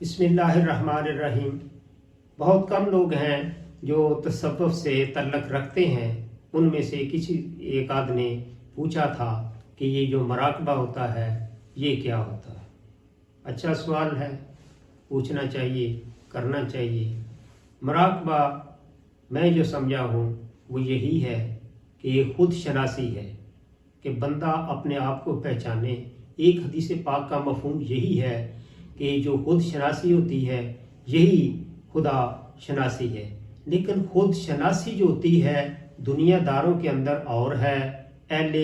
بسم اللہ الرحمن الرحیم۔ بہت کم لوگ ہیں جو تصوف سے تعلق رکھتے ہیں۔ ان میں سے کسی ایک آدمی نے پوچھا تھا کہ یہ جو مراقبہ ہوتا ہے یہ کیا ہوتا ہے؟ اچھا سوال ہے، پوچھنا چاہیے، کرنا چاہیے۔ مراقبہ میں جو سمجھا ہوں وہ یہی ہے کہ یہ خود شناسی ہے کہ بندہ اپنے آپ کو پہچانے۔ ایک حدیث پاک کا مفہوم یہی ہے کہ جو خود شناسی ہوتی ہے یہی خدا شناسی ہے، لیکن خود شناسی جو ہوتی ہے دنیا داروں کے اندر اور ہے، اہل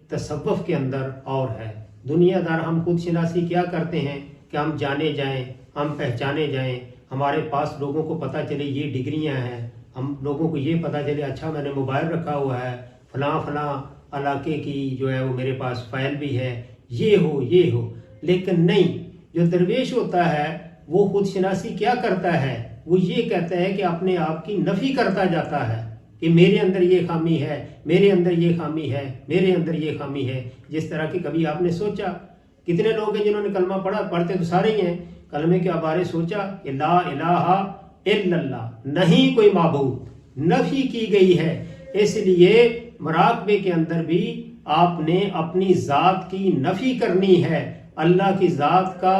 تصوف کے اندر اور ہے۔ دنیا دار ہم خود شناسی کیا کرتے ہیں کہ ہم جانے جائیں، ہم پہچانے جائیں، ہمارے پاس لوگوں کو پتہ چلے یہ ڈگریاں ہیں، ہم لوگوں کو یہ پتہ چلے اچھا میں نے موبائل رکھا ہوا ہے، فلاں فلاں علاقے کی جو ہے وہ میرے پاس فائل بھی ہے، یہ ہو۔ لیکن نہیں، جو درویش ہوتا ہے وہ خود شناسی کیا کرتا ہے؟ وہ یہ کہتا ہے کہ اپنے آپ کی نفی کرتا جاتا ہے کہ میرے اندر یہ خامی ہے، میرے اندر یہ خامی ہے، میرے اندر یہ خامی ہے۔ جس طرح کہ کبھی آپ نے سوچا کتنے لوگ ہیں جنہوں نے کلمہ پڑھا، پڑھتے تو سارے ہی ہیں، کلمے کے بارے سوچا کہ لا الہ الا اللہ، نہیں کوئی معبود، نفی کی گئی ہے۔ اس لیے مراقبے کے اندر بھی آپ نے اپنی ذات کی نفی کرنی ہے، اللہ کی ذات کا